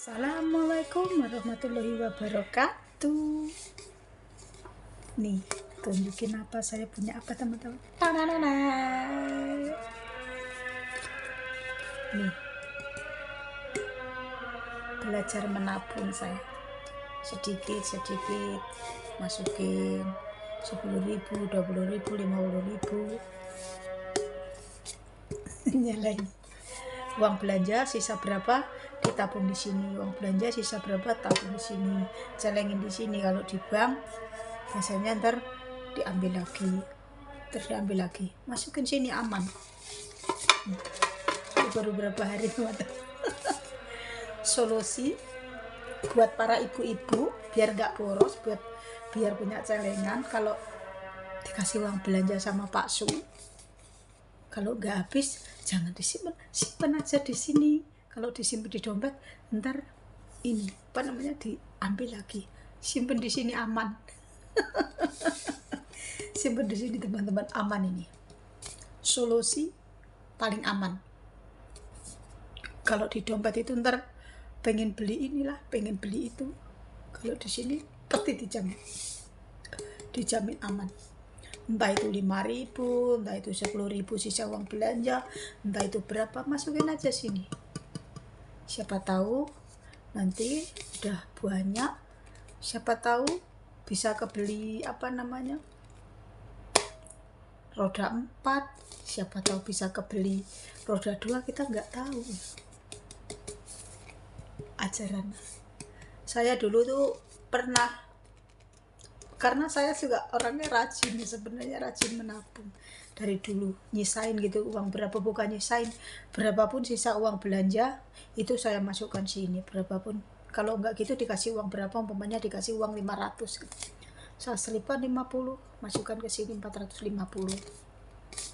Assalamualaikum warahmatullahi wabarakatuh. Nih, tunjukin apa saya punya apa teman-teman. Nih, belajar menabung saya. Sedikit-sedikit masukin 10.000, 20.000, 50.000. Nyalain. Uang belanja sisa berapa ditabung di sini, uang belanja sisa berapa tabung di sini, celengin di sini. Kalau di bank biasanya ntar diambil lagi, terus diambil lagi, masukin sini aman. Baru berapa hari teman-teman. Solusi buat para ibu-ibu biar nggak boros, biar punya celengan. Kalau dikasih uang belanja sama Pak Su, kalau nggak habis jangan disimpan, simpan aja di sini. Kalau disimpan di dompet ntar ini apa namanya diambil lagi, simpan di sini aman. Simpan di sini teman-teman, aman. Ini solusi paling aman. Kalau di dompet itu ntar pengen beli inilah, pengen beli itu, kalau di sini pasti dijamin aman. Entah itu 5.000, entah itu 10.000 sisa uang belanja, entah itu berapa, masukin aja sini. Siapa tahu nanti udah banyak, siapa tahu bisa kebeli apa namanya roda 4, siapa tahu bisa kebeli roda 2, kita nggak tahu. Ajaran saya dulu tuh pernah, karena saya juga orangnya rajin, sebenarnya rajin menabung dari dulu, nyisain gitu uang berapa, bukan nyisain, berapapun sisa uang belanja itu saya masukkan sini, berapapun. Kalau enggak gitu dikasih uang berapa, umpamanya dikasih uang 500 gitu, saya selipan 50, masukkan ke sini 450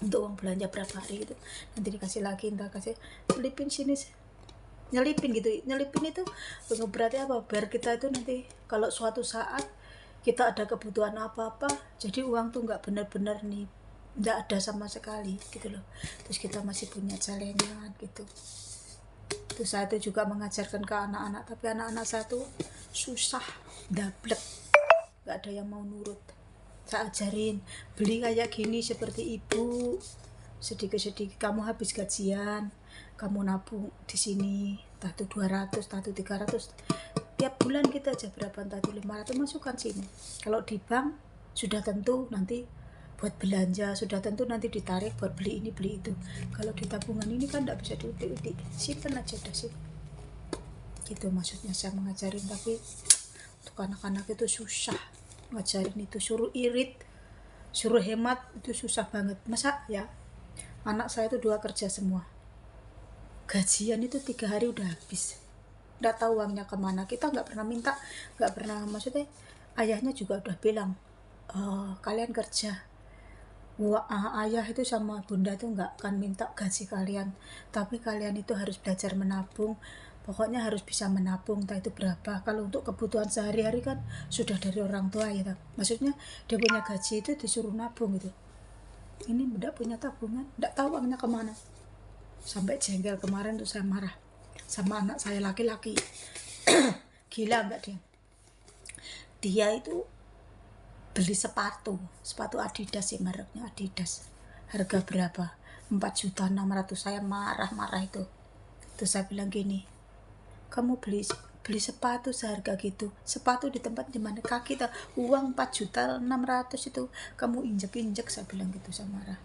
untuk uang belanja berapa hari gitu, nanti dikasih lagi, entah kasih selipin sini, nyelipin gitu. Nyelipin itu berarti apa, biar kita itu nanti kalau suatu saat kita ada kebutuhan apa-apa, jadi uang tuh nggak benar-benar nih nggak ada sama sekali gitu loh, terus kita masih punya celengan gitu. Terus saya tuh juga mengajarkan ke anak-anak, tapi anak-anak saya tuh susah, dablek, nggak ada yang mau nurut. Saya ajarin beli kayak gini seperti ibu, sedikit-sedikit. Kamu habis gajian, kamu nabung di sini, entah itu 200, entah itu 300, tiap bulan kita aja berapa, entah itu 500, masukkan sini. Kalau di bank sudah tentu nanti buat belanja, sudah tentu nanti ditarik buat beli ini beli itu. Kalau di tabungan ini kan nggak bisa diudik-udik, simpen aja udah sih. Gitu maksudnya saya mengajarin, tapi untuk anak-anak itu susah ngajarin itu, suruh irit, suruh hemat itu susah banget. Masa ya, anak saya itu 2 kerja semua, gajian itu 3 hari udah habis, nggak tahu uangnya kemana. Kita nggak pernah minta, nggak pernah, maksudnya ayahnya juga udah bilang, kalian kerja, ayah itu sama bunda itu nggak akan minta gaji kalian, tapi kalian itu harus belajar menabung, pokoknya harus bisa menabung, entah itu berapa. Kalau untuk kebutuhan sehari-hari kan sudah dari orang tua ya, maksudnya dia punya gaji itu disuruh nabung gitu. Ini nggak punya tabungan, nggak tahu uangnya kemana. Sampai jengkel kemarin tuh saya marah sama anak saya laki-laki. Gila enggak dia itu beli sepatu Adidas sih, mereknya Adidas, harga berapa, 4.600.000. Saya marah itu. Terus saya bilang gini, kamu beli sepatu seharga gitu, sepatu di tempat dimana kaki uang 4.600.000 itu kamu injek-injek, saya bilang gitu. Saya marah.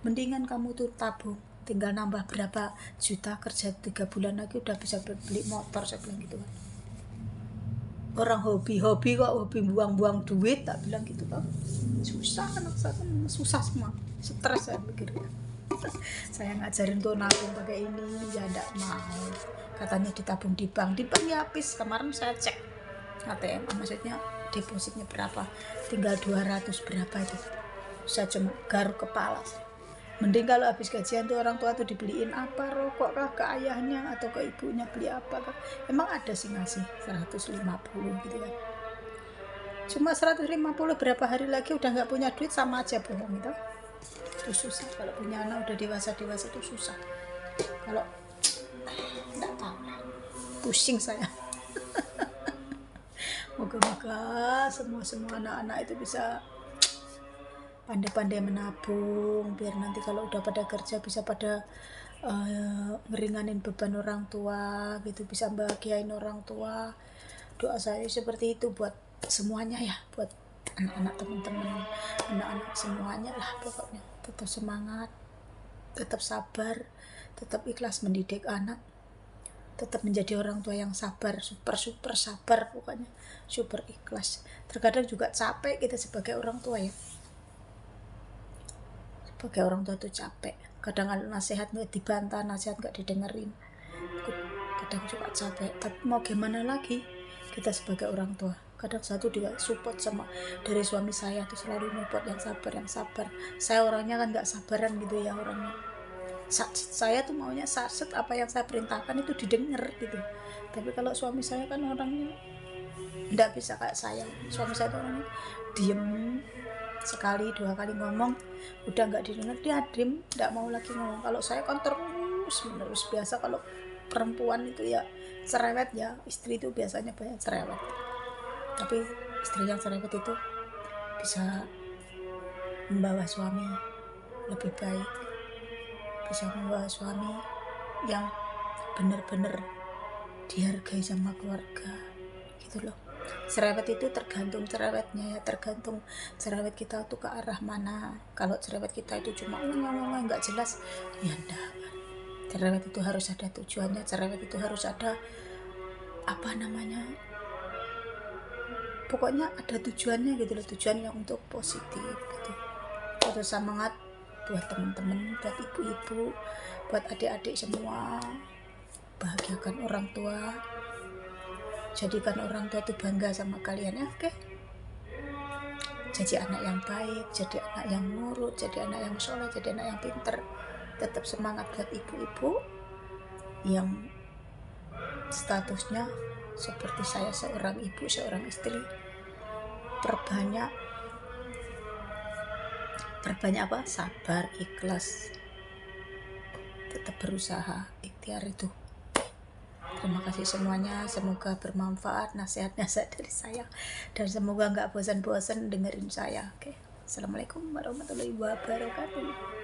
Mendingan kamu tuh tabung, tinggal nambah berapa juta, kerja 3 bulan lagi udah bisa beli motor, saya bilang gitu kan. Orang hobi kok hobi buang-buang duit, tak bilang gitu kan. Susah, anak saya kan susah semua, stres saya mikirnya. Saya ngajarin tuh nabung pakai ini, ya enggak mau, katanya ditabung di bank ya habis. Kemarin saya cek ATM, maksudnya depositnya berapa, tinggal 200 berapa itu. Saya cuma garuk kepala. Mending kalau habis gajian tuh orang tua tuh dibeliin apa, rokok kah ke ayahnya atau ke ibunya, beli apa kah. Emang ada sih ngasih 150 gitu kan. Cuma 150 berapa hari lagi udah nggak punya duit, sama aja bohong itu. Itu susah kalau punya anak udah dewasa itu susah. Kalau nggak tahu lah, pusing saya. Moga-moga semua anak-anak itu bisa pandai-pandai menabung, biar nanti kalau udah pada kerja bisa pada ngeringanin beban orang tua gitu, bisa bahagiain orang tua. Doa saya seperti itu buat semuanya ya, buat anak-anak teman-teman, anak-anak semuanya lah pokoknya. Tetap semangat, tetap sabar, tetap ikhlas mendidik anak, tetap menjadi orang tua yang sabar, super sabar pokoknya, super ikhlas. Terkadang juga capek kita sebagai orang tua ya, sebagai orang tua itu capek. Kadang nasihat nggak dibantah, nasihat nggak didengerin, kadang juga capek. Tapi mau gimana lagi, kita sebagai orang tua. Kadang satu juga support sama dari suami saya tuh, selalu support yang sabar. Saya orangnya kan nggak sabaran gitu ya orangnya. Saya tuh maunya saset, apa yang saya perintahkan itu didengar gitu. Tapi kalau suami saya kan orangnya nggak bisa kayak saya. Suami saya tuh orangnya diem, sekali 2 kali ngomong udah nggak didengar, dia diem, nggak mau lagi ngomong. Kalau saya kan terus menerus. Biasa kalau perempuan itu ya cerewet ya, istri itu biasanya banyak cerewet, tapi istri yang cerewet itu bisa membawa suami lebih baik, bisa membawa suami yang benar-benar dihargai sama keluarga gitu loh. Cerewet itu tergantung cerewetnya ya, tergantung cerewet kita tuh ke arah mana. Kalau cerewet kita itu cuma nggak jelas ya enggak. Cerewet itu harus ada tujuannya, cerewet itu harus ada apa namanya, pokoknya ada tujuannya gitu loh, tujuan yang untuk positif gitu. Terus semangat buat teman-teman, buat ibu-ibu, buat adik-adik semua, bahagiakan orang tua, jadikan orang tua itu bangga sama kalian ya, oke? Jadi anak yang baik, jadi anak yang nurut, jadi anak yang soleh, jadi anak yang pinter. Tetap semangat buat ibu-ibu yang statusnya seperti saya, seorang ibu, seorang istri. Perbanyak apa? Sabar, ikhlas, tetap berusaha, ikhtiar itu. Terima kasih semuanya, semoga bermanfaat nasihat-nasihat dari saya, dan semoga nggak bosan-bosan dengerin saya. Oke, Assalamualaikum warahmatullahi wabarakatuh.